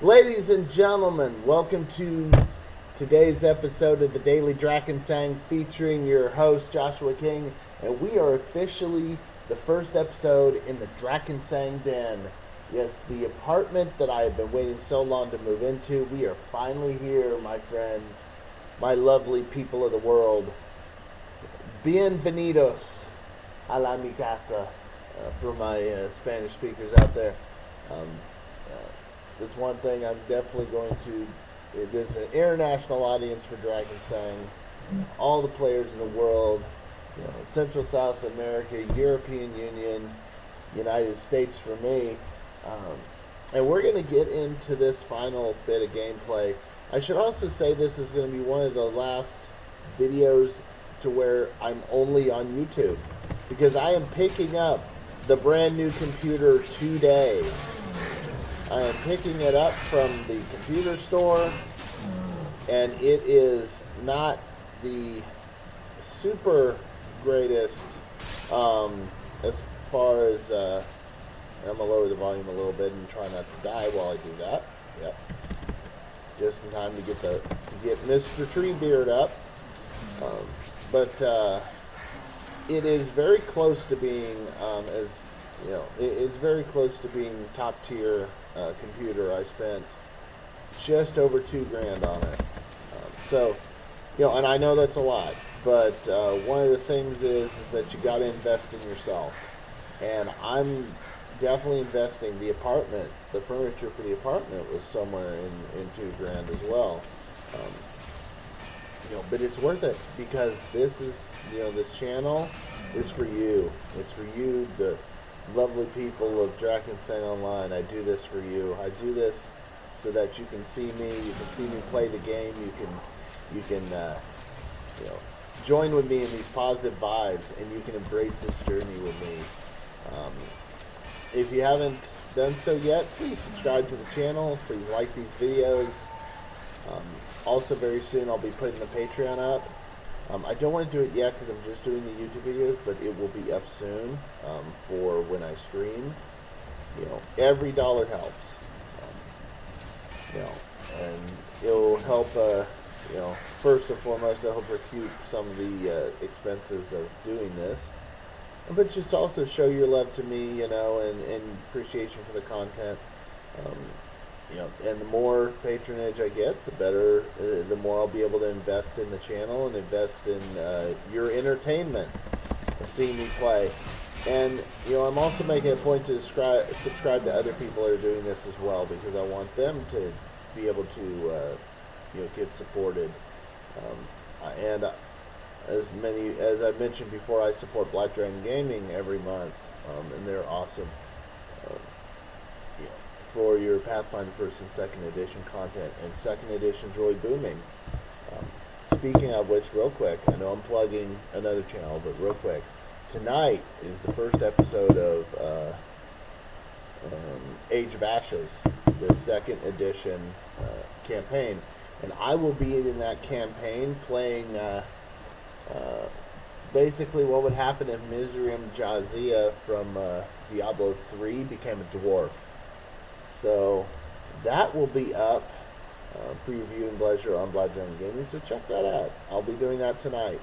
Ladies and gentlemen, welcome to today's episode of the Daily Drakensang featuring your host Joshua King, and we are officially the first episode in the Drakensang Den. Yes, the apartment that I have been waiting so long to move into. We are finally here, my friends, my lovely people of the world. Bienvenidos a la mi casa, for my Spanish speakers out there. That's one thing I'm definitely going to. It is an international audience for Drakensang. All the players in the world, Central South America, European Union, United States for me. And we're going to get into this final bit of gameplay. I should also say this is going to be one of the last videos to where I'm only on YouTube, because I am picking up the brand new computer today. I am picking it up from the computer store, and it is not the super greatest as far as I'm going to lower the volume a little bit and try not to die while I do that. Yep. Just in time to get Mr. Treebeard up. But it is very close to being it's very close to being top tier computer. I spent just over $2,000 on it. And I know that's a lot, but one of the things is that you got to invest in yourself, and I'm definitely investing. The furniture for the apartment was somewhere in $2,000 as well. But it's worth it, because this is, this channel is for you. It's for you, the lovely people of Drakensang Online. I do this for you. I do this so that you can see me. You can see me play the game. You can join with me in these positive vibes, and you can embrace this journey with me. If you haven't done so yet, please subscribe to the channel. Please like these videos. Also, very soon I'll be putting the Patreon up. I don't want to do it yet because I'm just doing the YouTube videos, but it will be up soon for when I stream. Every dollar helps. And it'll help. First and foremost, it'll help recoup some of the expenses of doing this. But just also show your love to me, and appreciation for the content. And the more patronage I get, the better, the more I'll be able to invest in the channel and invest in your entertainment of seeing me play. And, I'm also making a point to subscribe to other people that are doing this as well, because I want them to be able to, get supported. And as I mentioned before, I support Black Dragon Gaming every month, and they're awesome. For your Pathfinder 1st and 2nd edition content, and 2nd edition's really booming. Speaking of which, real quick, I know I'm plugging another channel, but real quick, tonight is the first episode of Age of Ashes, the 2nd edition campaign, and I will be in that campaign playing basically what would happen if Mizriam Jazia from Diablo 3 became a dwarf. So that will be up for your viewing pleasure on Black Dragon Gaming, so check that out. I'll be doing that tonight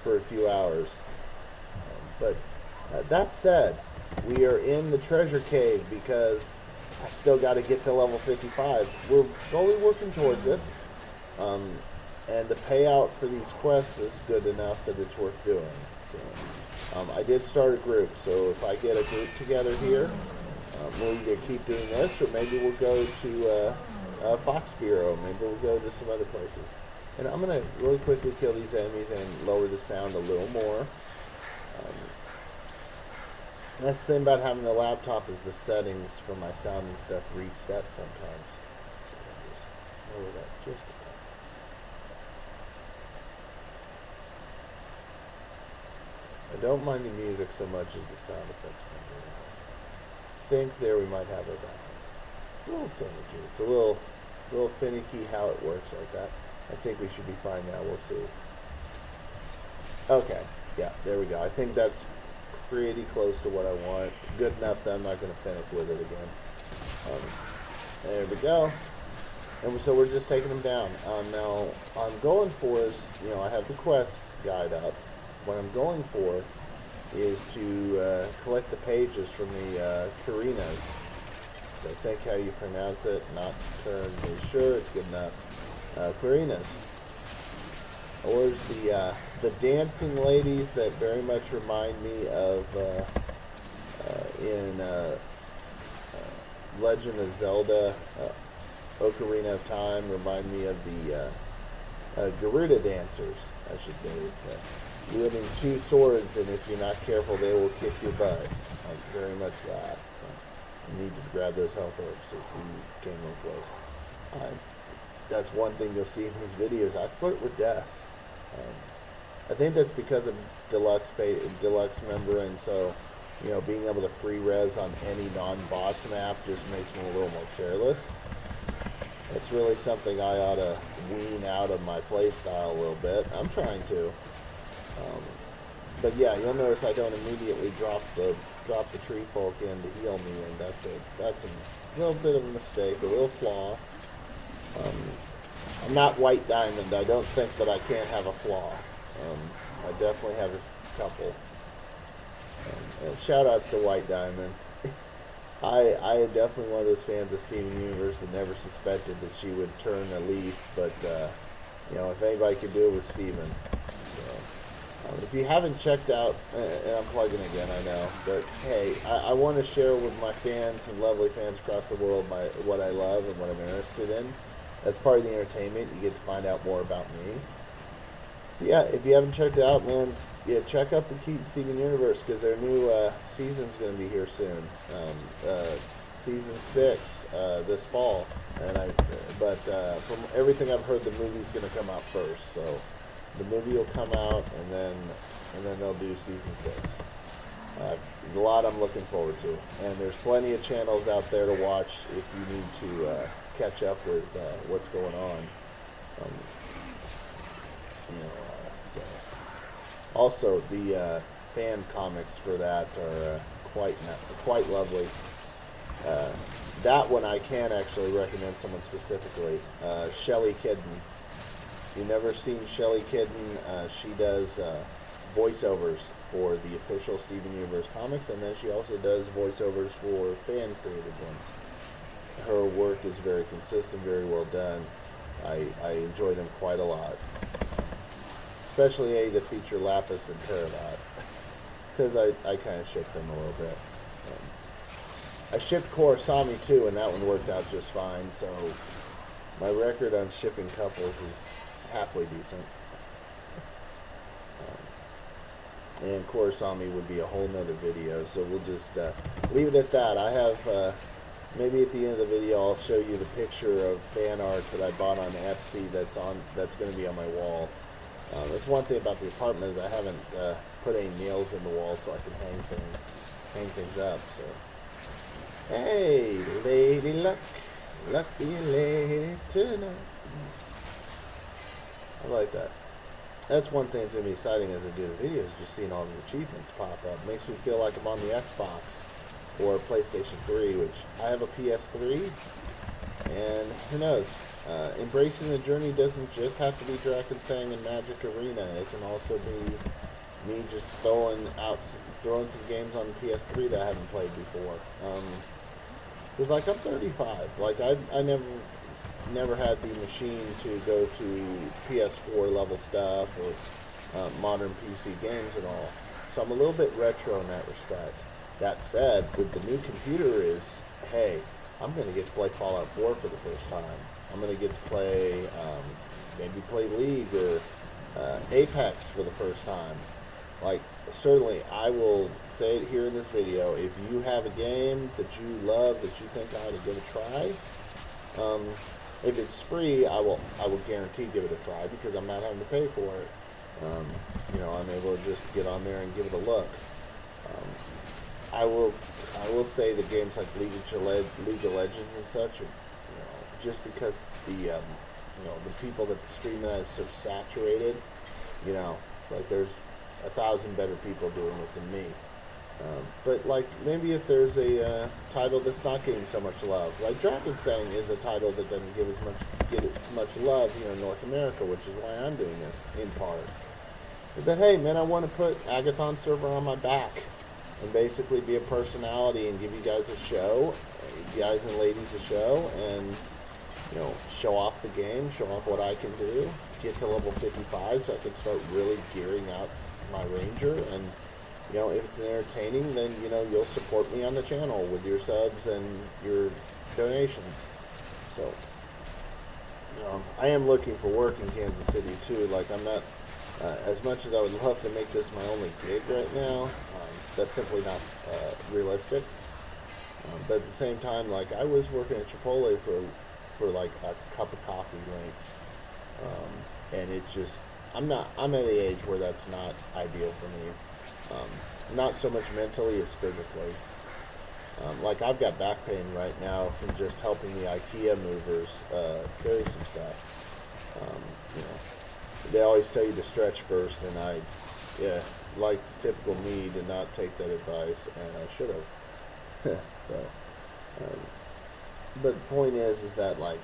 for a few hours. But that said, we are in the treasure cave because I still got to get to level 55. We're slowly working towards it, and the payout for these quests is good enough that it's worth doing. So I did start a group, so if I get a group together here, we'll either keep doing this, or maybe we'll go to Fox Bureau. Maybe we'll go to some other places. And I'm going to really quickly kill these enemies and lower the sound a little more. That's the thing about having the laptop, is the settings for my sound and stuff reset sometimes. So I'll just lower that just a bit. I don't mind the music so much as the sound effects. I think there we might have our balance. It's a little finicky. It's a little finicky how it works like that. I think we should be fine now. We'll see. Okay. Yeah, there we go. I think that's pretty close to what I want. Good enough that I'm not going to finick with it again. There we go. And so we're just taking them down. Now, I'm going for is, I have the quest guide up. What I'm going for is to collect the pages from the Karinas. I think how you pronounce it, not terribly sure, it's good enough. Karinas. Or is the dancing ladies that very much remind me of in Legend of Zelda, Ocarina of Time, remind me of the Garuda dancers, I should say. Wielding two swords, and if you're not careful, they will kick your butt. Like, very much that. So you need to grab those health orbs if you came real close. That's one thing you'll see in these videos. I flirt with death. I think that's because of deluxe member, and so being able to free res on any non-boss map just makes me a little more careless. It's really something I ought to wean out of my playstyle a little bit. I'm trying to. But yeah, you'll notice I don't immediately drop the tree folk in to heal me, and that's a little bit of a mistake, a little flaw. I'm not White Diamond. I don't think that I can't have a flaw. I definitely have a couple. Shout outs to White Diamond. I am definitely one of those fans of Steven Universe that never suspected that she would turn a leaf, but if anybody could do it with Steven. So, if you haven't checked out, and I'm plugging again, I know, but hey, I want to share with my fans and lovely fans across the world what I love and what I'm interested in. That's part of the entertainment. You get to find out more about me. So yeah, if you haven't checked it out, man, check out the Steven Universe, because their new season's going to be here soon. Season 6 this fall, but from everything I've heard, the movie's going to come out first. So the movie will come out, and then they'll do season 6. A lot I'm looking forward to, and there's plenty of channels out there to watch if you need to catch up with what's going on. So. Also, the fan comics for that are quite lovely. That one I can actually recommend someone specifically. Shelley Kidden. You've never seen Shelley Kidden? She does voiceovers for the official Steven Universe comics, and then she also does voiceovers for fan-created ones. Her work is very consistent, very well done. I enjoy them quite a lot. Especially the feature Lapis and Peridot, because I kind of ship them a little bit. I shipped Korosami too, and that one worked out just fine, so my record on shipping couples is halfway decent. And Korosami would be a whole nother video, so we'll just leave it at that. I have, maybe at the end of the video, I'll show you the picture of fan art that I bought on Etsy that's going to be on my wall. That's one thing about the apartment is I haven't put any nails in the wall so I can hang things up. So, hey, lady luck, lucky lady tonight. I like that. That's one thing that's going to be exciting as I do the videos, just seeing all the achievements pop up. Makes me feel like I'm on the Xbox or PlayStation 3, which I have a PS3, and who knows? Embracing the journey doesn't just have to be Drakensang and Magic Arena. It can also be me just throwing some games on the PS3 that I haven't played before. Because like I'm 35, like I never had the machine to go to PS4 level stuff or modern PC games and all. So I'm a little bit retro in that respect. That said, with the new computer is, hey, I'm going to get to play Fallout 4 for the first time. I'm going to get to play, maybe play League or Apex for the first time. Like, certainly, I will say it here in this video, if you have a game that you love, that you think I ought to give a try, if it's free, I will guarantee give it a try, because I'm not having to pay for it. I'm able to just get on there and give it a look. I will say that games like League of Legends and such, just because the people that stream that is so saturated, like there's 1,000 better people doing it than me. But like maybe if there's a title that's not getting so much love, like Drakensang is a title that doesn't get as much love here in North America, which is why I'm doing this in part. But then hey man, I want to put Agathon server on my back and basically be a personality and give you guys a show, you guys and ladies a show, and show off the game, show off what I can do, get to level 55 so I can start really gearing out my ranger. And if it's entertaining, then you'll support me on the channel with your subs and your donations. So I am looking for work in Kansas City too. Like I'm not as much as I would love to make this my only gig right now, that's simply not realistic. But at the same time, like I was working at Chipotle for like a cup of coffee length, and it just I'm at the age where that's not ideal for me. Not so much mentally as physically. Like I've got back pain right now from just helping the IKEA movers carry some stuff. They always tell you to stretch first, and like typical me, did not take that advice, and I should have. But the point is that like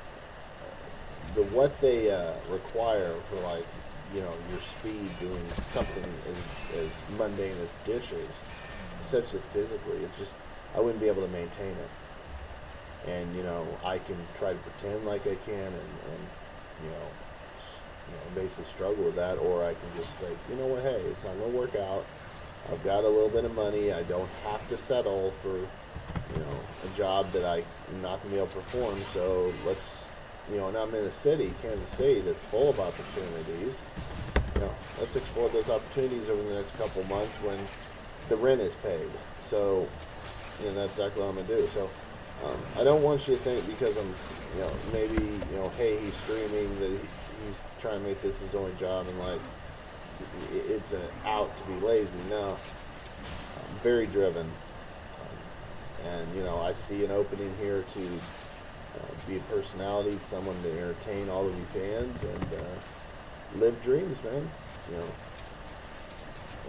what they require for like your speed doing something as mundane as dishes, such that physically I wouldn't be able to maintain it. And I can try to pretend like I can, and basically struggle with that, or I can just say, what, hey, it's not gonna work out. I've got a little bit of money. I don't have to settle for a job that I'm not gonna be able to perform. So let's and I'm in a city, Kansas City, that's full of opportunities. Let's explore those opportunities over the next couple months when the rent is paid. So, that's exactly what I'm gonna do. So, I don't want you to think because I'm, maybe, hey, he's streaming, that he's trying to make this his only job, and like, it's an out to be lazy. No, I'm very driven. And, I see an opening here to be a personality, someone to entertain all of you fans, and live dreams, man.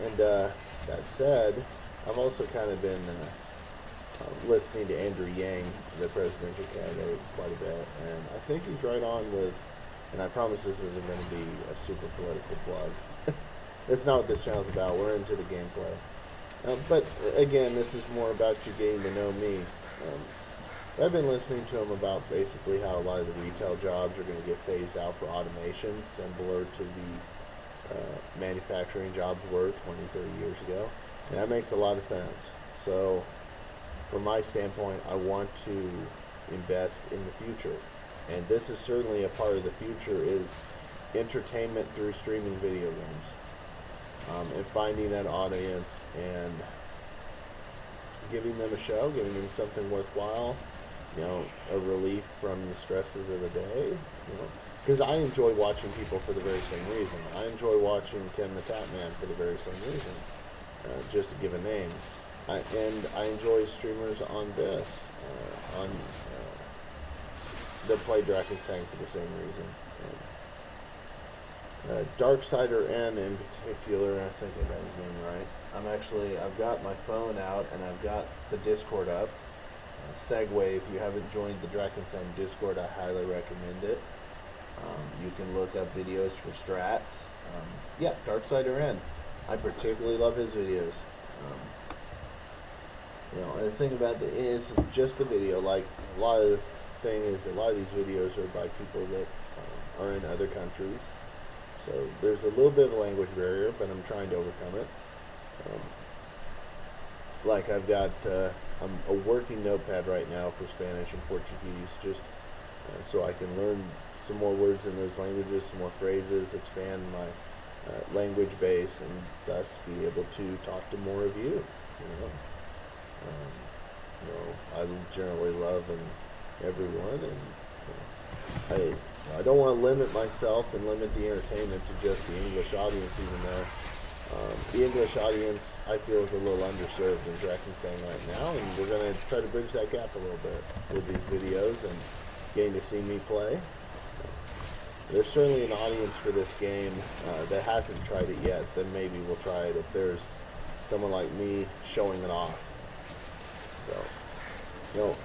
And that said, I've also kind of been listening to Andrew Yang, the presidential candidate, quite a bit, and I think he's right on with. And I promise this isn't going to be a super political plug. That's not what this channel's about. We're into the gameplay. But again, this is more about you getting to know me. I've been listening to him about basically how a lot of the retail jobs are going to get phased out for automation, similar to the manufacturing jobs were 20, 30 years ago. And that makes a lot of sense. So, from my standpoint, I want to invest in the future. And this is certainly a part of the future, is entertainment through streaming video games. And finding that audience and giving them a show, giving them something worthwhile, a relief from the stresses of the day, because I enjoy watching people for the very same reason. I enjoy watching Tim the Tatman for the very same reason, just to give a name. And I enjoy streamers on this, that play Drakensang for the same reason. Darksider N in particular, I think I got his name right. I've got my phone out and I've got the Discord up. Segue, if you haven't joined the Drakensang Discord, I highly recommend it. You can look up videos for strats. Darksider N. I particularly love his videos. And the thing about it's just the video. Like a lot of the thing is, a lot of these videos are by people that are in other countries. So there's a little bit of a language barrier, but I'm trying to overcome it. Like I've got I'm a working notepad right now for Spanish and Portuguese, just so I can learn some more words in those languages, some more phrases, expand my language base, and thus be able to talk to more of you. I generally love everyone, and I don't want to limit myself and limit the entertainment to just the English audience, even though the English audience, I feel, is a little underserved in Drakensang right now, and we're going to try to bridge that gap a little bit with these videos and getting to see me play. There's certainly an audience for this game that hasn't tried it yet, then maybe we'll try it if there's someone like me showing it off. So, you know,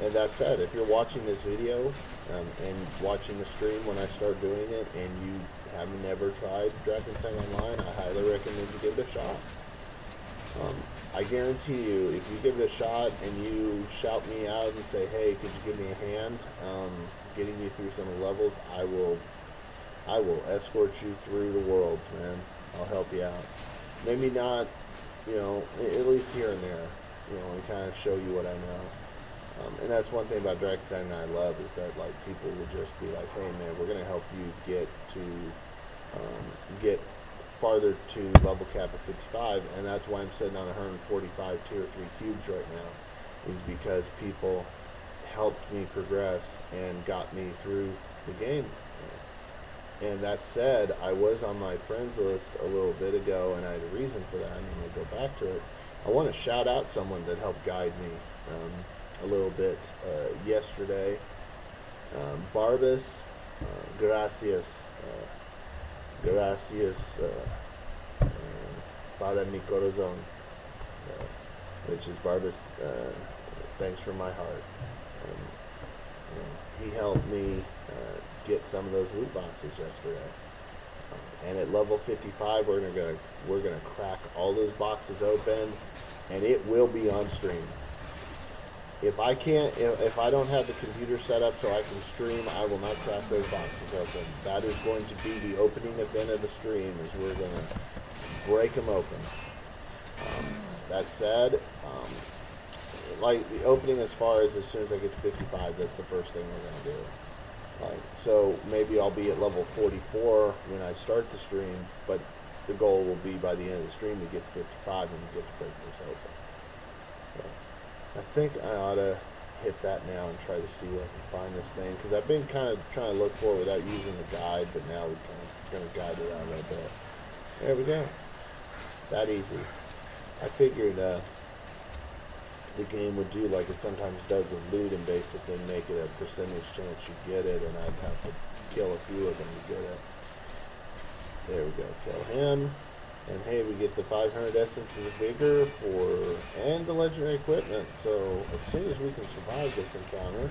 and that said, if you're watching this video and watching the stream when I start doing it, and you have never tried Drakensang Online, I highly recommend you give it a shot. I guarantee you, if you give it a shot and you shout me out and say, hey, could you give me a hand getting you through some of the levels, I will escort you through the worlds, man. I'll help you out. Maybe not, you know, at least here and there, you know, and kind of show you what I know. And that's one thing about Drakensang I love, is that, like, people will just be like, hey, man, we're going to help you get farther to level cap of 55, and that's why I'm sitting on 145 tier 3 cubes right now, is because people helped me progress and got me through the game. And that said, I was on my friends list a little bit ago, and I had a reason for that. I'm going to go back to it. I want to shout out someone that helped guide me a little bit yesterday. Barbas, gracias. Gracias para mi corazón, which is Barbas, thanks from my heart. He helped me get some of those loot boxes yesterday. And at level 55, we're gonna crack all those boxes open, and it will be on stream. If I don't have the computer set up so I can stream, I will not crack those boxes open. That is going to be the opening event of the stream, is we're going to break them open. That said, like the opening as soon as I get to 55, that's the first thing we're going to do. So maybe I'll be at level 44 when I start the stream, but the goal will be by the end of the stream to get to 55 and get to break this open. So, I think I ought to hit that now and try to see where I can find this thing, because I've been kind of trying to look for it without using the guide, but now we're kind of going to guide it out a little bit. There we go. That easy. I figured the game would do like it sometimes does with loot and basically make it a percentage chance you get it, and I'd have to kill a few of them to get it. There we go. Kill him. And hey, we get the 500 Essence of Vigor and the legendary equipment. So as soon as we can survive this encounter,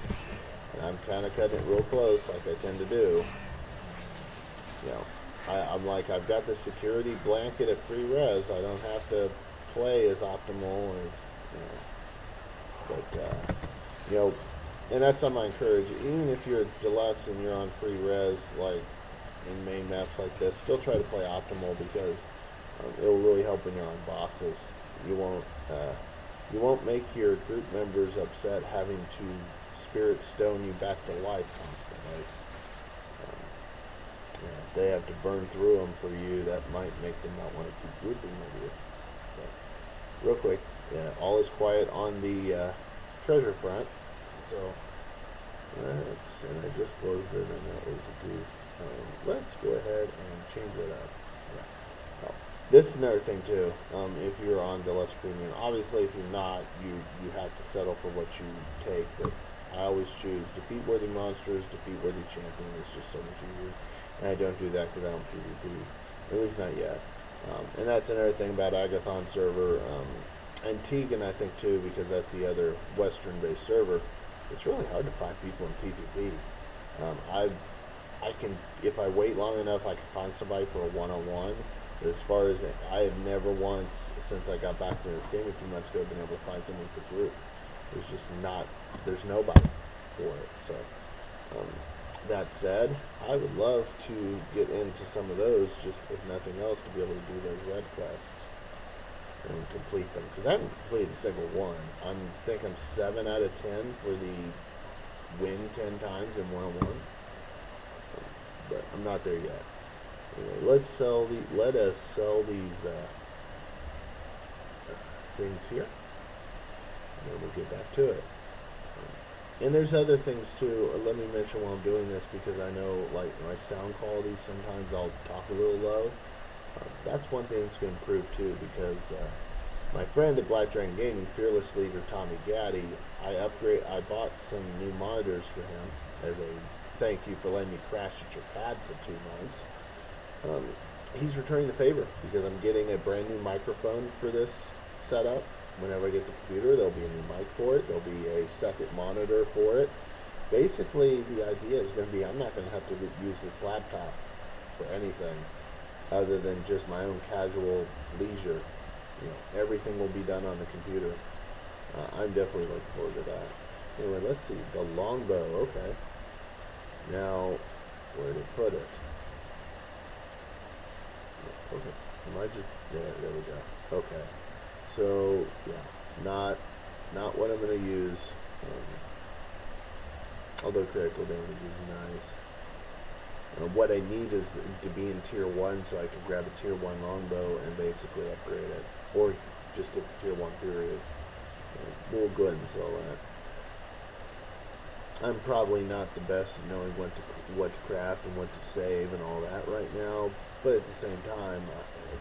and I'm kind of cutting it real close like I tend to do, you know, I'm like, I've got the security blanket of free res. I don't have to play as optimal as, you know, but, you know, and that's something I encourage. Even if you're deluxe and you're on free res, like in main maps like this, still try to play optimal, because it'll really help when you're on bosses. You won't make your group members upset having to spirit stone you back to life constantly. If they have to burn through them for you, that might make them not want to keep grouping with you. So, real quick, all is quiet on the treasure front. So and I just closed it, and that was a goof. Let's go ahead and change it up. Yeah. This is another thing too. If you're on Deluxe Premium, obviously if you're not, you have to settle for what you take. But I always choose defeat worthy monsters, defeat worthy champion. It's just so much easier. And I don't do that because I don't PvP. At least not yet. And that's another thing about Agathon server. And Tegan, I think too, because that's the other Western-based server. It's really hard to find people in PvP. I can, if I wait long enough, I can find somebody for a one-on-one. But as far as I have never once, since I got back to this game a few months ago, been able to find someone for group. There's just not, there's nobody for it. So, that said, I would love to get into some of those, just if nothing else, to be able to do those red quests and complete them. Because I haven't completed a single one. I think I'm 7 out of 10 for the win 10 times in one-on-one. But I'm not there yet. Anyway, let us sell these things here, and then we'll get back to it. And there's other things too. Let me mention while I'm doing this, because I know, like, my sound quality, sometimes I'll talk a little low. That's one thing that's going to improve too, because my friend at Black Dragon Gaming, fearless leader Tommy Gaddy, I bought some new monitors for him as a thank you for letting me crash at your pad for 2 months. he's returning the favor because I'm getting a brand new microphone for this setup. Whenever I get the computer, there'll be a new mic for it. There'll be a second monitor for it. Basically, the idea is going to be I'm not going to have to use this laptop for anything other than just my own casual leisure. Everything will be done on the computer. I'm definitely looking forward to that. Anyway, let's see. The longbow. Okay. Now, where to put it? Okay. Am I just there we go. Okay. So yeah, not what I'm going to use. Although critical damage is nice. What I need is to be in tier 1 so I can grab a tier 1 longbow and basically upgrade it, or just get the tier 1 period. We'll go ahead and sell that. I'm probably not the best at knowing what to craft and what to save and all that right now, but at the same time,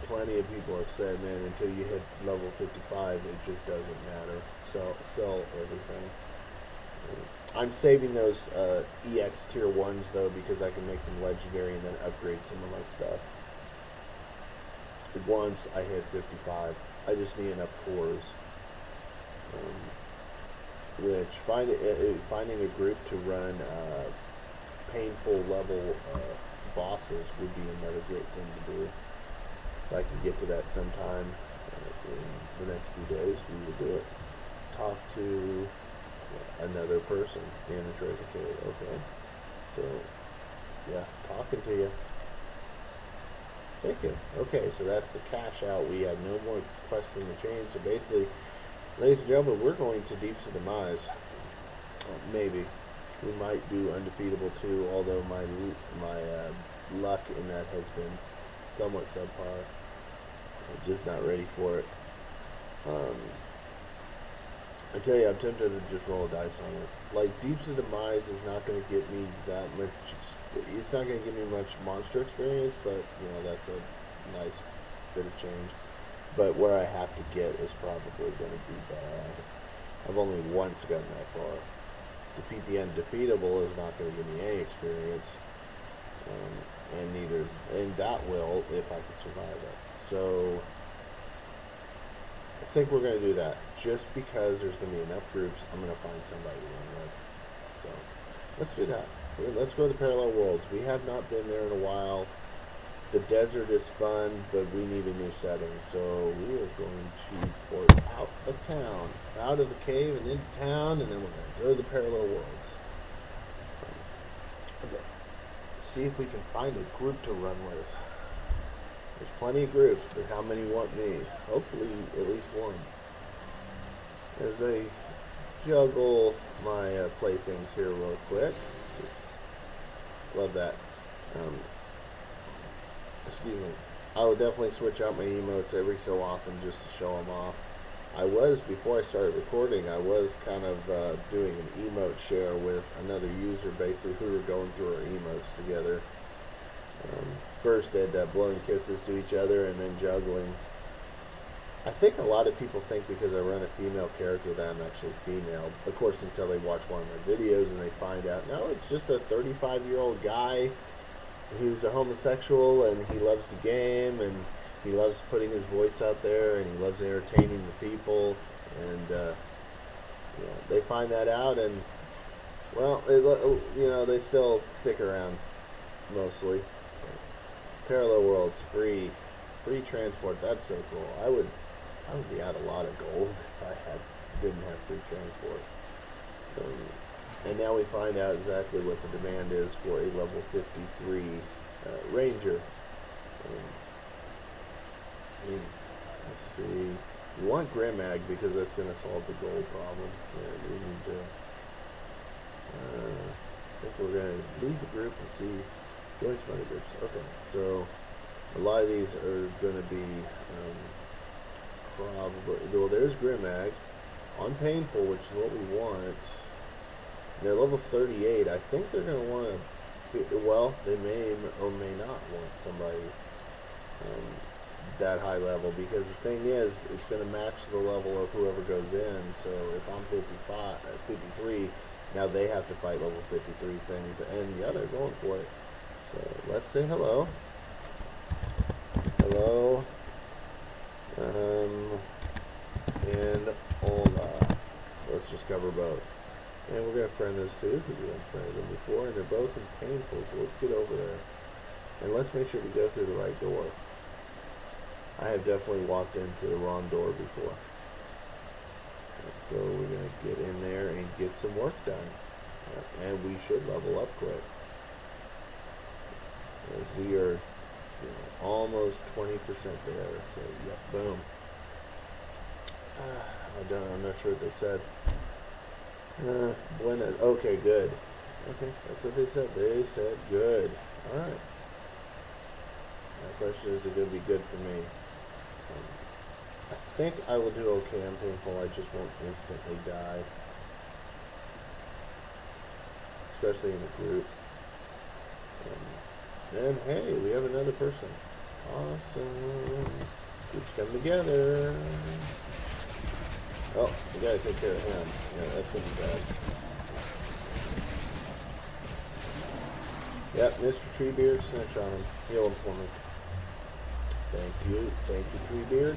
plenty of people have said, man, until you hit level 55, it just doesn't matter. Sell everything. I'm saving those EX tier 1s though because I can make them legendary and then upgrade some of my stuff. Once I hit 55, I just need enough cores. Which finding a group to run painful level bosses would be another great thing to do. If I can get to that sometime in the next few days, we will do it. Talk to another person in the treasure cave. Okay. So, yeah, talking to you. Thank you. Okay, so that's the cash out. We have no more quests in the chain. So basically, ladies and gentlemen, we're going to Deeps of Demise. Maybe. We might do Undefeatable too, although my luck in that has been somewhat subpar. I'm just not ready for it. I tell you, I'm tempted to just roll a dice on it. Like, Deeps of Demise is not going to get me that much. It's not going to give me much monster experience, but, that's a nice bit of change. But where I have to get is probably going to be bad. I've only once gotten that far. Defeat the Undefeatable is not going to give me any experience. And that will if I can survive it. So, I think we're going to do that. Just because there's going to be enough groups, I'm going to find somebody to run with. So, let's do that. Let's go to the Parallel Worlds. We have not been there in a while. The desert is fun, but we need a new setting. So, we are going to port out of town. Out of the cave and into town, and then we're going to go to the Parallel Worlds. Okay. See if we can find a group to run with. There's plenty of groups, but how many want me? Hopefully, at least one. As I juggle my playthings here real quick. Love that. Excuse me. I will definitely switch out my emotes every so often just to show them off. Before I started recording, I was kind of doing an emote share with another user, basically, who were going through our emotes together. First, they'd blowing kisses to each other and then juggling. I think a lot of people think because I run a female character that I'm actually female. Of course, until they watch one of my videos and they find out, no, it's just a 35-year-old guy who's a homosexual and he loves the game and he loves putting his voice out there and he loves entertaining the people. And, they find that out and, well, they still stick around mostly. Parallel Worlds, free transport. That's so cool. I would be out a lot of gold if I didn't have free transport. And now we find out exactly what the demand is for a level 53 ranger. Let's see. We want Grimag because that's going to solve the gold problem. Yeah, we need to. I think we're going to leave the group and see. Join some other groups. Okay, so a lot of these are going to be probably. Well, there's Grimag on Painful, which is what we want. They're level 38. I think they're going to want to. Well, they may or may not want somebody that high level because the thing is, it's going to match the level of whoever goes in. So if I'm 53, now they have to fight level 53 things, and yeah, they're going for it. So let's say hello. hello. And hola. Let's just cover both. And we're going to friend those two because we haven't friended them before, and they're both painful, so let's get over there. And let's make sure we go through the right door. I have definitely walked into the wrong door before. So we're going to get in there and get some work done. And we should level up quick. As we are almost 20% there. So, yep, boom. I'm not sure what they said. Okay, good. Okay, that's what they said. They said good. Alright. My question is it going to be good for me? I think I will do okay. I'm painful. I just won't instantly die. Especially in a group. And hey, we have another person. Awesome. Groups come together. Oh, we gotta take care of him. Yeah, that's gonna be bad. Yep, Mr. Treebeard, snitch on him. Heal him for me. Thank you, Treebeard.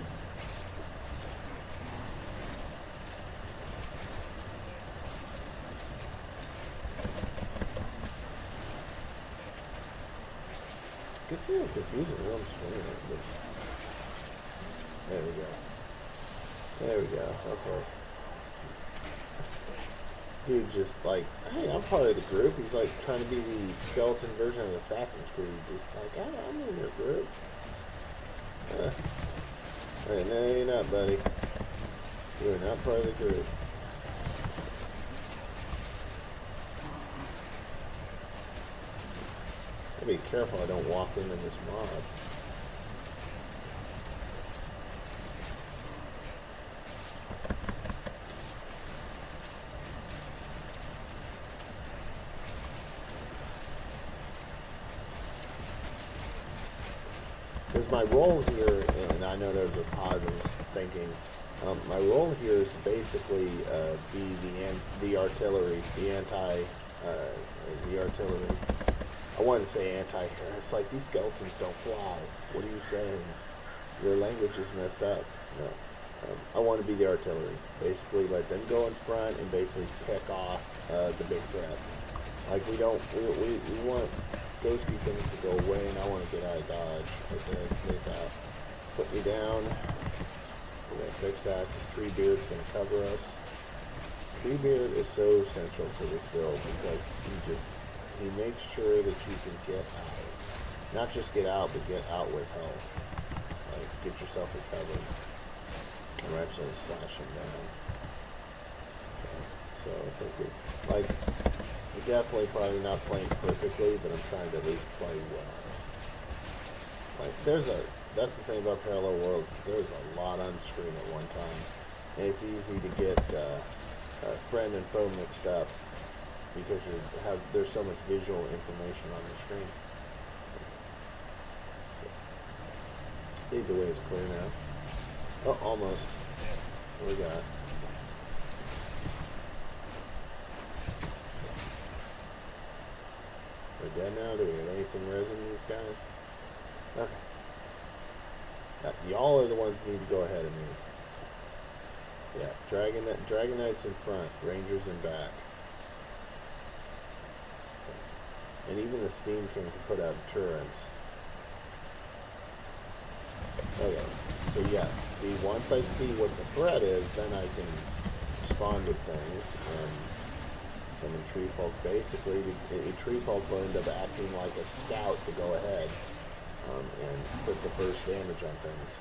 It's a little confusing when I'm swinging it, but there we go. There we go. Okay. Dude, just like, hey, I'm part of the group. He's like trying to be the skeleton version of Assassin's Creed. Just like, hey, I'm in your group. Hey, no, you're not, buddy. You're not part of the group. I'll be careful I don't walk into this mob. Because my role here, and I know there's a pause I was thinking, my role here is to basically be the artillery, the artillery. I wanted to say anti-air. It's like these skeletons don't fly. What are you saying? Your language is messed up. No. I want to be the artillery. Basically, let them go in front and basically pick off the big threats. Like we want ghosty things to go away, and I want to get out of dodge. Okay, take that. Put me down. We're gonna fix that because Treebeard's gonna cover us. Treebeard is so essential to this build because he makes sure that you can get out. Not just get out, but get out with health. Like, get yourself recovered. I'm actually slashing down. Okay. So I think we're definitely probably not playing perfectly, but I'm trying to at least play well. Like, that's the thing about Parallel Worlds, there's a lot on screen at one time. And it's easy to get friend and foe mixed up. Because there's so much visual information on the screen. I think the way is clear now. Oh, almost. What we got? We're dead now? Do we have anything resin these guys? Okay. Y'all are the ones who need to go ahead of me. Yeah, Dragon Knights in front, Rangers in back. And even the Steam King can put out turrets. Okay, so yeah, see, once I see what the threat is, then I can respond with things, and summon Treefolk. Basically, a Treefolk will end up acting like a scout to go ahead, and put the first damage on things.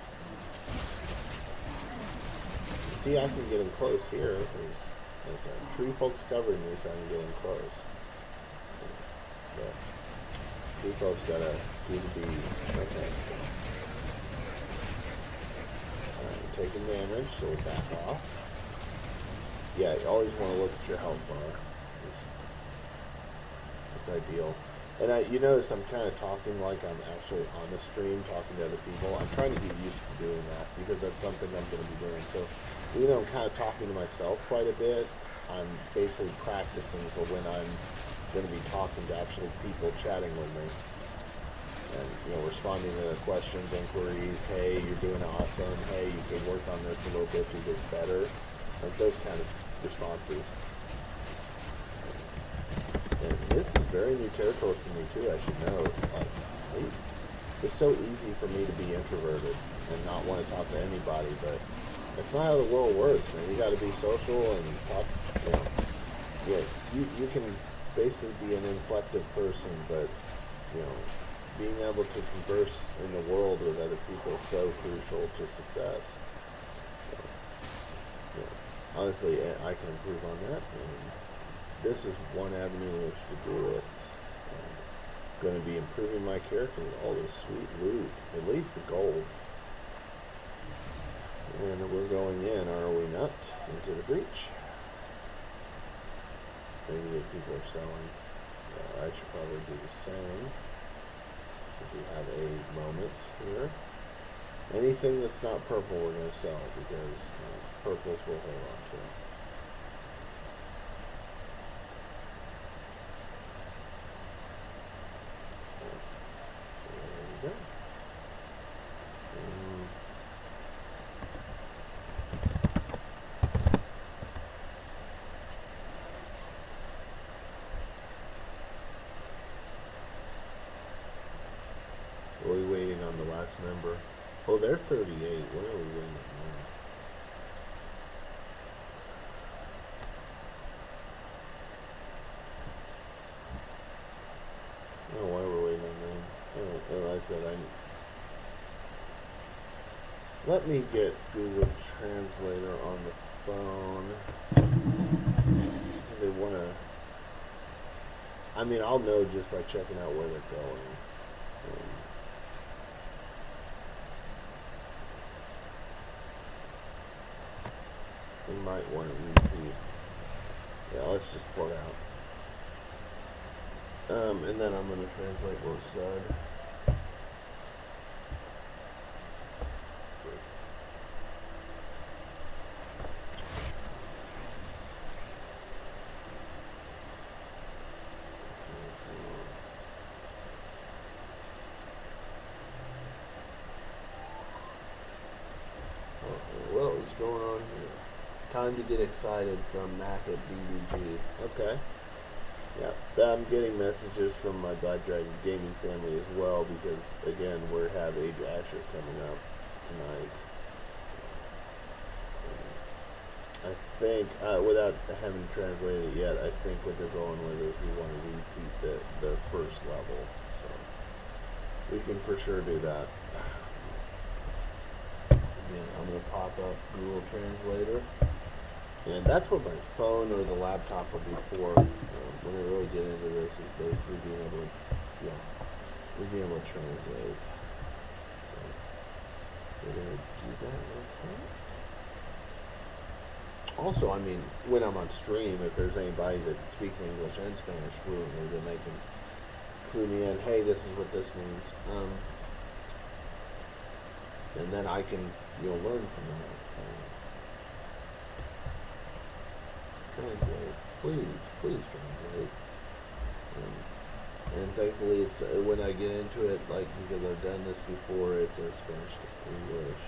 You see, I can get him close here, because Treefolk's covering me, so I can get him close. But Treefolk's gotta do the deed. Okay. Alright, taking damage, so we'll back off. Yeah, you always want to look at your health bar. It's ideal. And you notice I'm kind of talking like I'm actually on the stream, talking to other people. I'm trying to get used to doing that, because that's something I'm going to be doing. So even though I'm kind of talking to myself quite a bit, I'm basically practicing for when I'm going to be talking to actually people chatting with me. and responding to their questions, inquiries. Hey, you're doing awesome. Hey, you can work on this a little bit, do this better. Like those kind of responses. And this is very new territory for me too. I should know. Like, it's so easy for me to be introverted and not want to talk to anybody, but that's not how the world works, man. You got to be social and talk. Yeah, you can basically be an inflective person, but being able to converse in the world with other people is so crucial to success. Honestly, I can improve on that, and this is one avenue in which to do it. I'm going to be improving my character with all this sweet loot, at least the gold. And we're going in, are we not, into the breach? Maybe the people are selling. I should probably do the same. If we have a moment here. Anything that's not purple we're going to sell, because purples we'll hold on to. There we go. Are we waiting on the last member? Oh, they're 38. What are we waiting on? Oh, why we're waiting on them? Oh, I said let me get Google Translator on the phone. Do they want to? I mean, I'll know just by checking out where they're going. We might want to repeat. Yeah, let's just pour it out. And then I'm going to translate what it said. What is going on here? Time to get excited from Mac at BBG. Okay. Yeah, I'm getting messages from my Black Dragon gaming family as well, because again, we have Age Asher coming up tonight. I think, without having translated it yet, I think what they're going with is we want to repeat the first level. So we can for sure do that. Again, I'm going to pop up Google Translator. And that's what my phone or the laptop will be for. When I really get into this, is basically being able to translate. So we're going to do that real quick. Also, I mean, when I'm on stream, if there's anybody that speaks English and Spanish fluently, then they can clue me in, hey, this is what this means. And then I can, learn from that. Translate. Please translate. And thankfully, it's when I get into it, like, because I've done this before, it's a Spanish to English.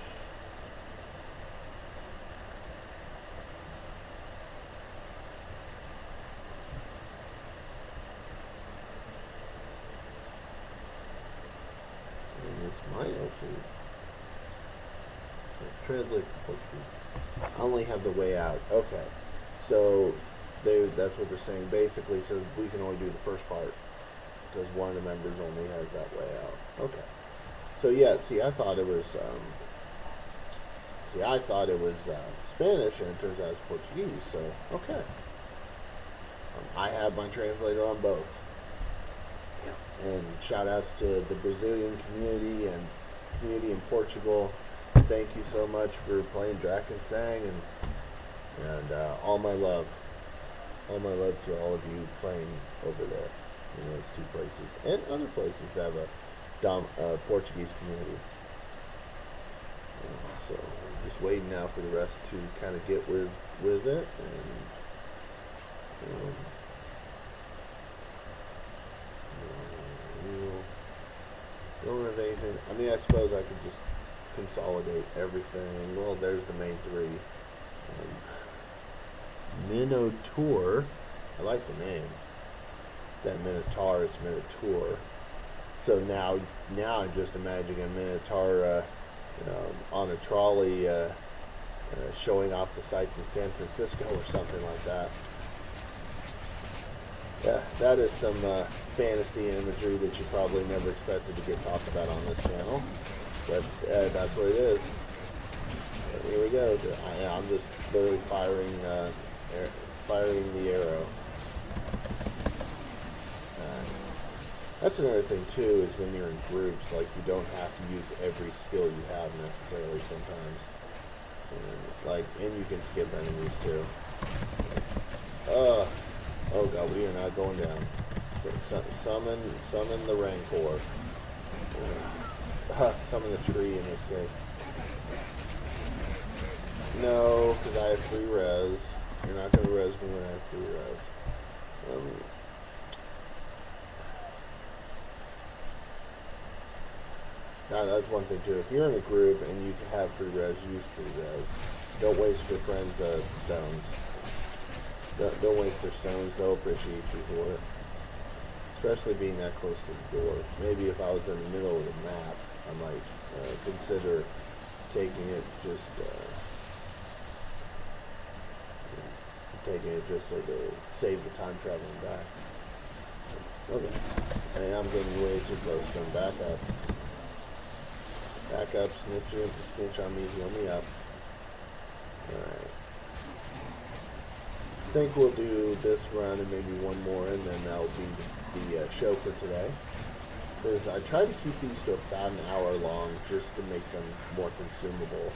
And this might actually translate from Portuguese. I only have the way out. Okay. So that's what they're saying basically. So we can only do the first part because one of the members only has that way out. Okay. So yeah, see, I thought it was Spanish, and it turns out it's Portuguese. So okay. I have my translator on both. And shout outs to the Brazilian community and community in Portugal. Thank you so much for playing Drakensang, and all my love to all of you playing over there in those two places and other places that have a Portuguese community. So I'm just waiting now for the rest to kind of get with it, and Don't have anything. I mean, I suppose I could just consolidate everything. Well, there's the main three. Minotaur. I like the name. Instead of Minotaur, it's Minotaur. So now I'm just imagining a Minotaur on a trolley showing off the sights in San Francisco or something like that. Yeah, that is some fantasy imagery that you probably never expected to get talked about on this channel. But that's what it is. Here we go. I'm just literally firing the arrow. That's another thing too, is when you're in groups, like you don't have to use every skill you have necessarily sometimes. And you can skip enemies too. Oh god, we are not going down. Summon the Rancor. Summon the tree in this case. No, because I have 3 res. You're not going to res me when I have 3 res. That's one thing too. If you're in a group and you have 3 res, use 3 res. Don't waste your friends' stones. Don't waste their stones. They'll appreciate you for it. Especially being that close to the door. Maybe if I was in the middle of the map, I might consider taking it just so to save the time traveling back. Okay. Hey, I'm getting way too close to him. Back up. Back up, snitch on me, heal me up. Alright. I think we'll do this run and maybe one more, and then that'll be the show for today. Because I try to keep these to about an hour long just to make them more consumable.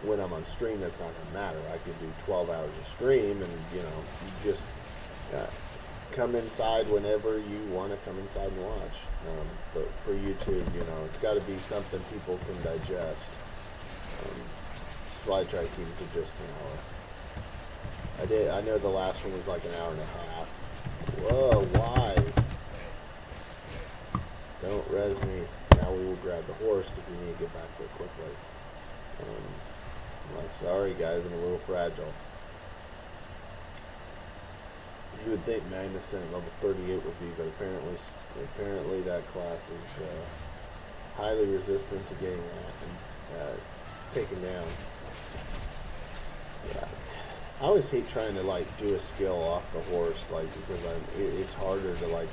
When I'm on stream, that's not going to matter. I could do 12 hours of stream and, you just come inside whenever you want to come inside and watch. But for YouTube, it's got to be something people can digest. So I try to keep it to just an hour. I know the last one was like an hour and a half. Whoa, why? Don't res me. Now we will grab the horse because we need to get back there quickly. I'm like, sorry guys, I'm a little fragile. You would think Magnuson at level 38 would be, but apparently that class is highly resistant to getting taken down. Yeah. I always hate trying to do a skill off the horse, because it's harder to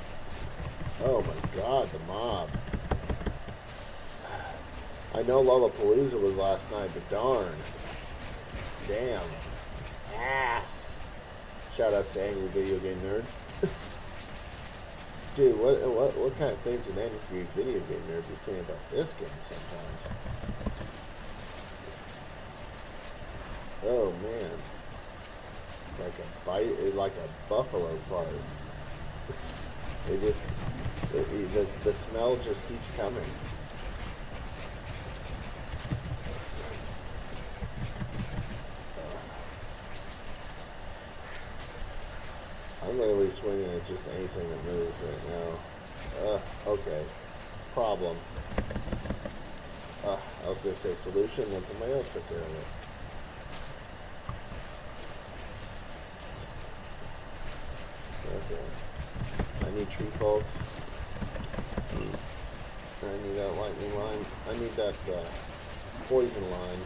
oh my god, the mob. I know Lollapalooza was last night, but darn. Damn. Ass. Shout out to Angry Video Game Nerd. Dude, what kind of things an Angry Video Game Nerd be saying about this game sometimes? Oh man. Like a buffalo fart. The smell just keeps coming. I'm literally swinging at just anything that moves right now. Okay. Problem. I was going to say solution, then somebody else took care of it. Okay. I need tree folk. I need that lightning line. I need that poison line.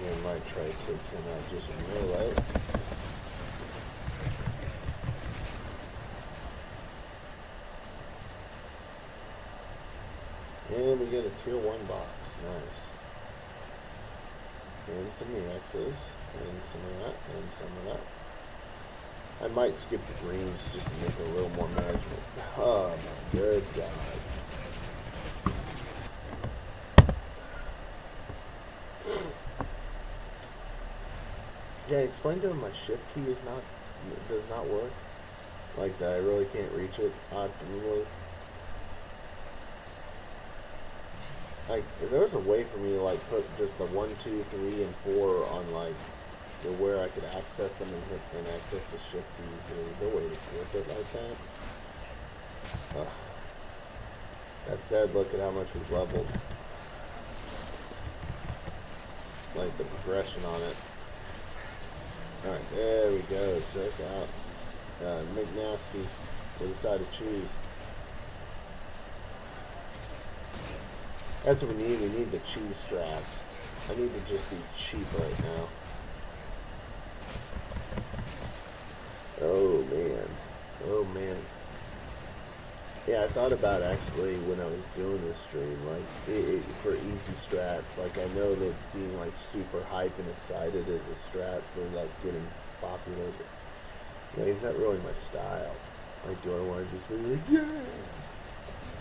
I might try to take him out just in melee. And we get a tier 1 box. Nice. And some EXs. And some of that. And some of that. I might skip the greens just to make it a little more manageable. Oh my good gods. Yeah, explain to him my shift key does not work. Like that, I really can't reach it optimally. Like, if there was a way for me to put just the 1, 2, 3, and 4 on where I could access them and access the shift keys. Is there a way to grip it like that? That said, look at how much we've leveled. Like the progression on it. Alright, there we go. Check out McNasty with a side of cheese. That's what we need. We need the cheese strats. I need to just be cheap right now. Oh man. Oh man. Yeah, I thought about actually when I was doing this stream, like for easy strats. Like I know that being like super hype and excited is a strat for like getting popular, but yeah, is that really my style? Like, do I want to just be like, yes?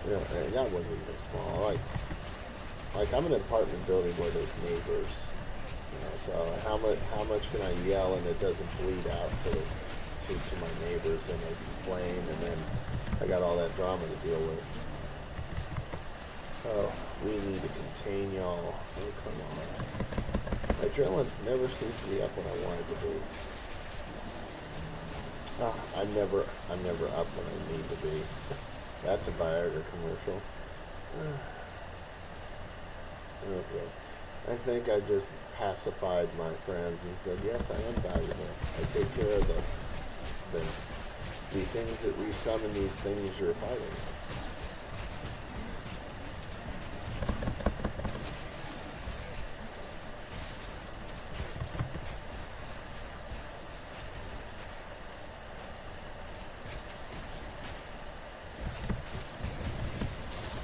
You know, and that wasn't even small. Like I'm in an apartment building where there's neighbors. You know, so how much can I yell and it doesn't bleed out to my neighbors and they complain and then I got all that drama to deal with. Oh, we need to contain y'all. Oh, come on. My adrenaline never seems to be up when I want it to be. I'm never up when I need to be. That's a Viagra commercial. Okay. I think I just pacified my friends and said, yes, I am valuable. I take care of the things that resummon these things you're fighting.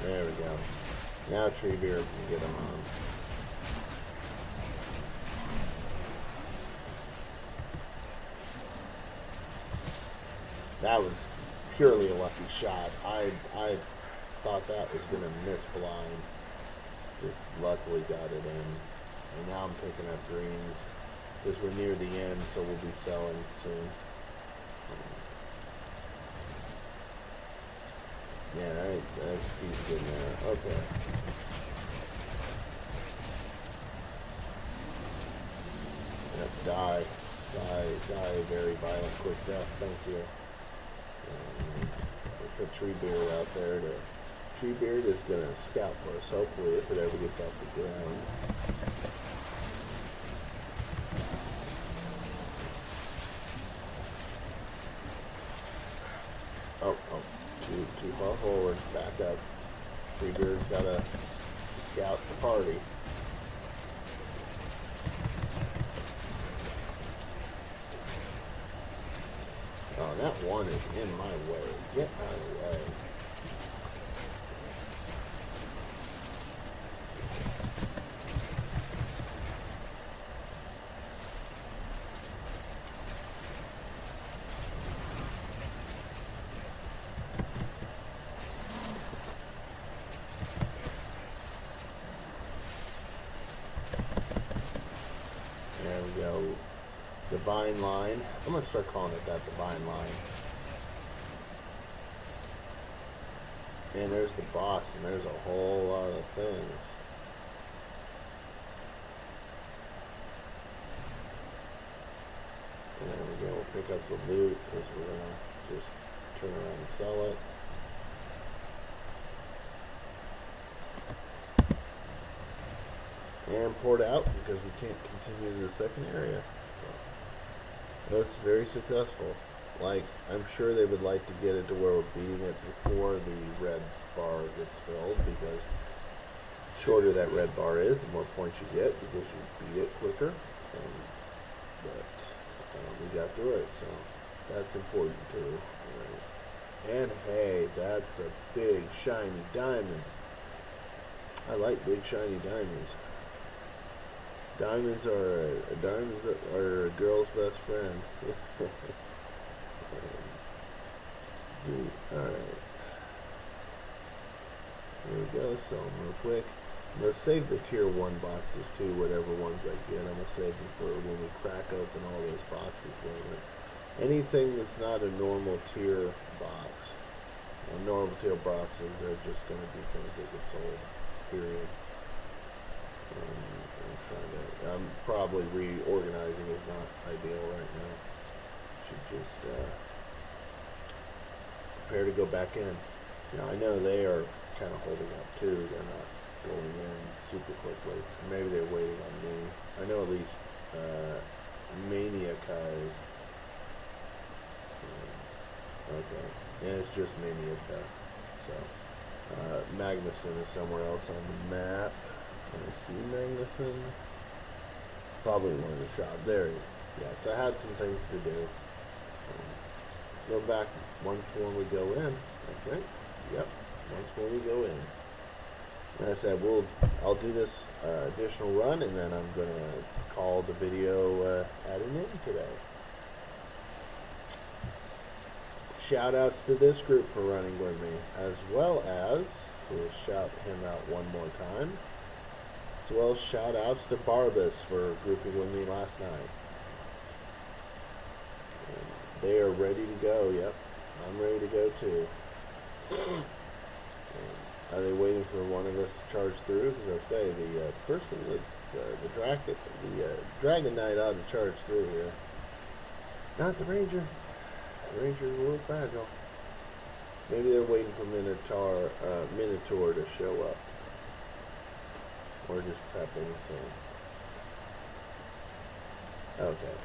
There we go. Now Treebeard can get them on. That was purely a lucky shot. I thought that was going to miss blind. Just luckily got it in. And now I'm picking up greens because we're near the end, so we'll be selling soon. Yeah, that XP's good now. Okay. Yep, die, very violent, quick death, thank you. We'll put Treebeard out there. Treebeard is going to scout for us, hopefully, if it ever gets off the ground. Oh, too far forward, back up. Treebeard's got to scout the party. Oh, that one is in my way. Get out of the way. There we go. Divine line. I'm going to start calling it that, divine line. And there's the boss, and there's a whole lot of things. And there we go. We'll pick up the loot, because we're going to just turn around and sell it. And port out, because we can't continue to the second area. That's very successful. Like, I'm sure they would like to get it to where we're beating it before the red bar gets filled, because the shorter that red bar is, the more points you get, because you beat it quicker. But we got through it, so that's important too. Right. And hey, that's a big shiny diamond. I like big shiny diamonds. Diamonds are a girl's best friend. Alright. There we go, sell them real quick. I'm going to save the tier 1 boxes too, whatever ones I get. I'm going to save them for when we crack open all those boxes later. Anything that's not a normal tier box. Normal tier boxes are just going to be things that get sold. Period. I'm trying to I'm probably reorganizing is not ideal right now. Should just prepare to go back in. I know they are kind of holding up too. They're not going in super quickly. Maybe they're waiting on me. I know at least Maniaca is. Okay, and it's just Maniaca. So Magnuson is somewhere else on the map. Can I see Magnuson? Probably one of the shots. There he is. Yeah, so I had some things to do. So back once when we go in, I think. Yep, once when we go in. And I said, I'll do this additional run, and then I'm going to call the video at an end today. Shout outs to this group for running with me, as well as, we'll shout him out one more time, as well as shout outs to Barbas for grouping with me last night. And they are ready to go. Yep, I'm ready to go too. Are they waiting for one of us to charge through? Because I say the person that's the Dragon Knight ought to charge through here. Not the Ranger. The Ranger's a little fragile. Maybe they're waiting for Minotaur to show up. Or just prepping, so. Okay.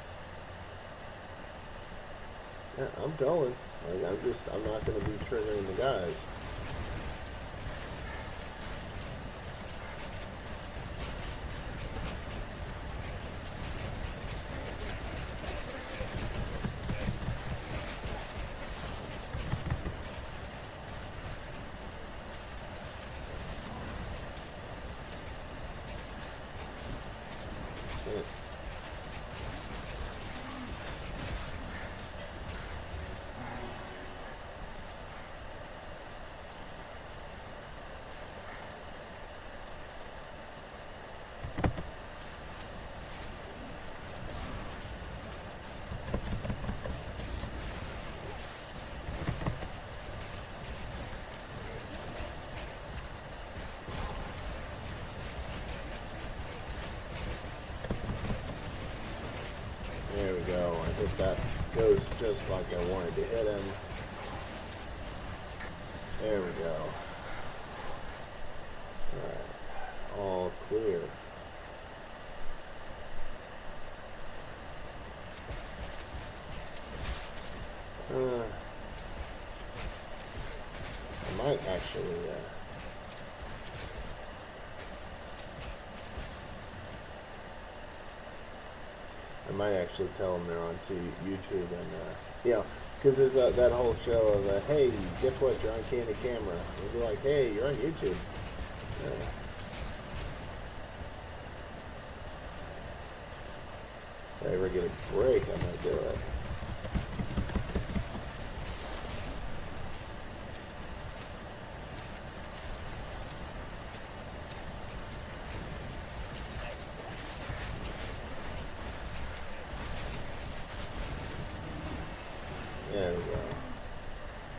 Yeah, I'm going. I'm not going to be triggering the guys. There we go. I think that goes just like I wanted to hit him. There we go. Alright. All clear. I might actually tell them they're on YouTube and, because there's that whole show of, hey, guess what, you're on Candid Camera. And be like, hey, you're on YouTube. If I ever get a break, I might do it. There we go.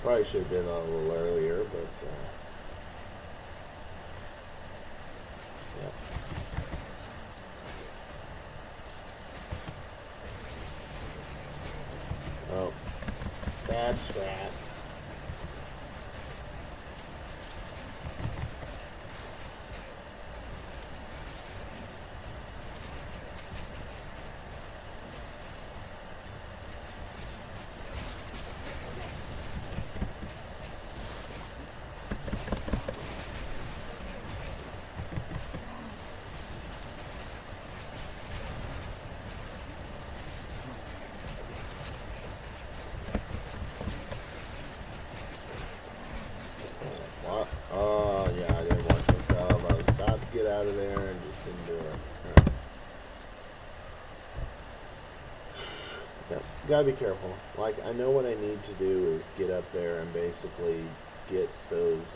Probably should have did that a little earlier, but yeah. Oh, bad strat. Oh, yeah, I didn't watch myself. I was about to get out of there and just didn't do it. Right. Yeah, gotta be careful. Like, I know what I need to do is get up there and basically get those,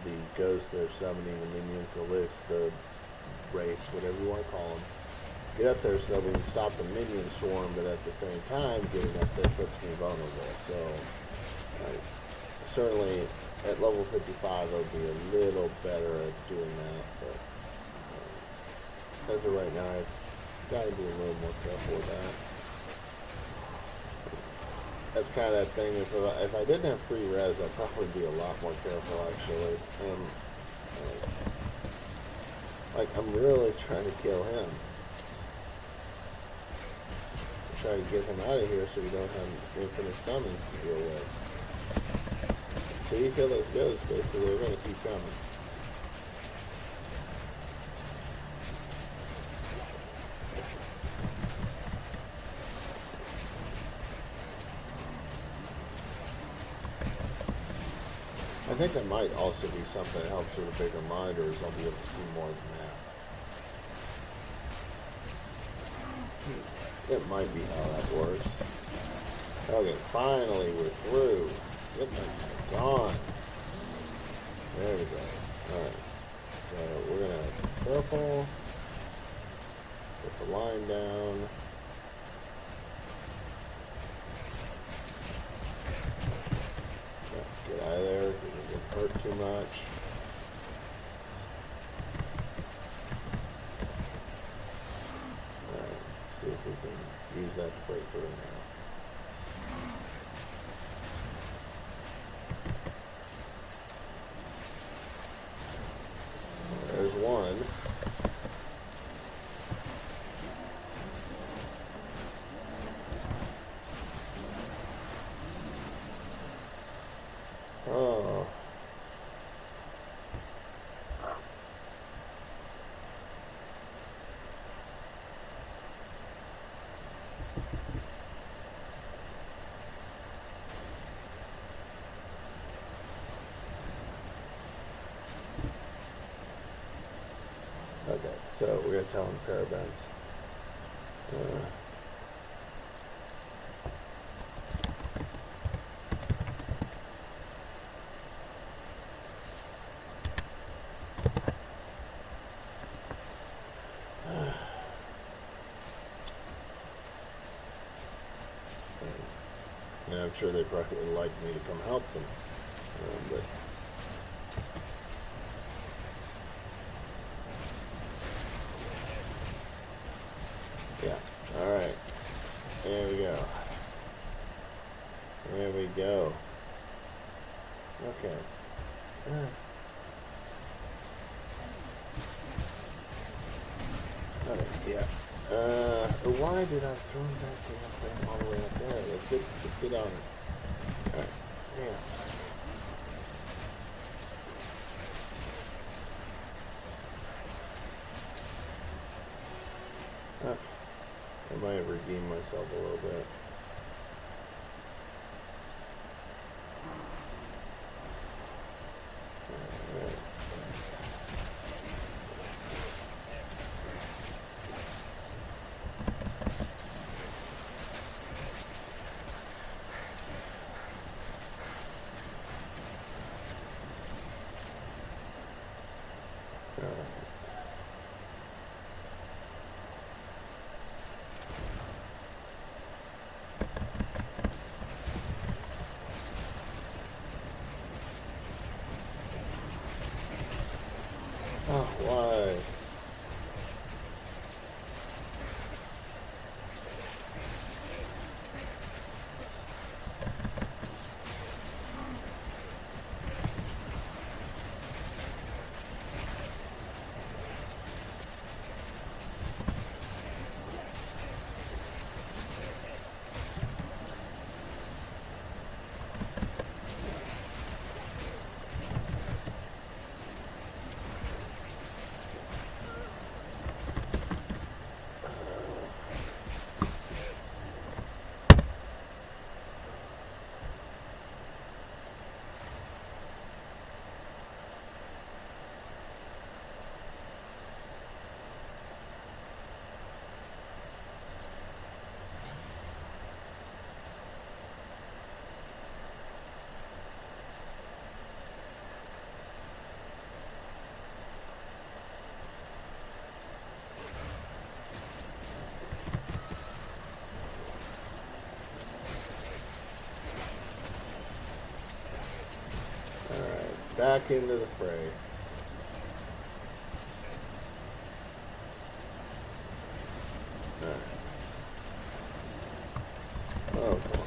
the ghosts that are summoning the minions, the licks, the wraiths, whatever you want to call them. Get up there so that we can stop the minion swarm, but at the same time, getting up there puts me vulnerable. So, certainly at level 55, I'll be a little better at doing that, but as of right now, I've got to be a little more careful with that. That's kind of that thing. If I didn't have free res, I'd probably be a lot more careful, actually. And I'm really trying to kill him. Try to get him out of here so we don't have infinite summons to deal with. So you kill those ghosts, basically, they're going to keep coming. I think that might also be something that helps with the bigger monitors. I'll be able to see more than that. It might be how that works. Okay, finally we're through. Get that guy gone. There we go. Alright. So we're going to purple. Put the line down. Get out of there because it didn't hurt too much. Alright, see if we can use that to break through now. There's one. Oh. Okay, so we're going to tell him parabens. And I'm sure they probably would like me to come help them. But yeah, alright. There we go. There we go. Okay. Okay, yeah. Why did I throw that damn thing all the way up there? Let's get on it. Alright, yeah. I might have redeemed myself a little bit. Alright. Oh, why? Back into the fray. Oh, come on.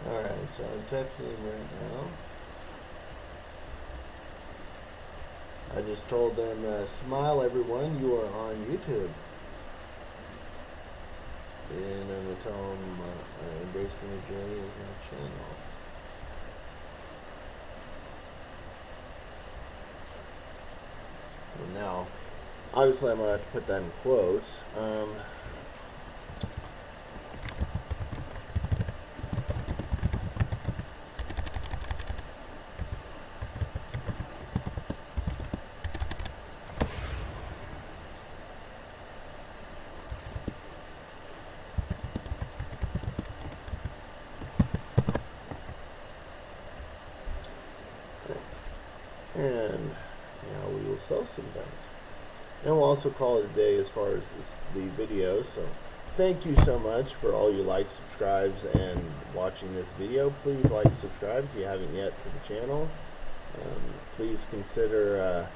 Alright, so I'm texting him right now. I just told them, smile everyone, you are on YouTube. And I'm going to tell them, embracing the journey is my channel. And now, obviously I'm going to have to put that in quotes. And now we will sell some things. And we'll also call it a day as far as the video. So thank you so much for all your likes, subscribes, and watching this video. Please like, subscribe if you haven't yet to the channel. Please consider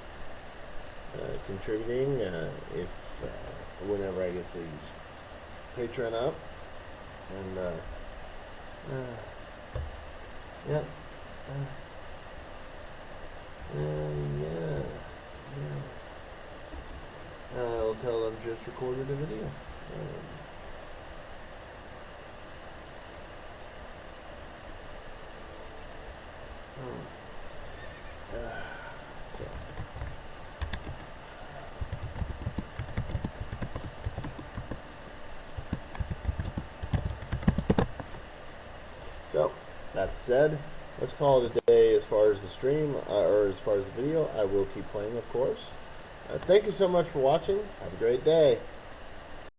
contributing if whenever I get these Patreon up. And yeah. I'll tell them just recorded a video. So, that said, let's call it a day as far as the stream, or as far as the video. I will keep playing, of course. Thank you so much for watching. Have a great day.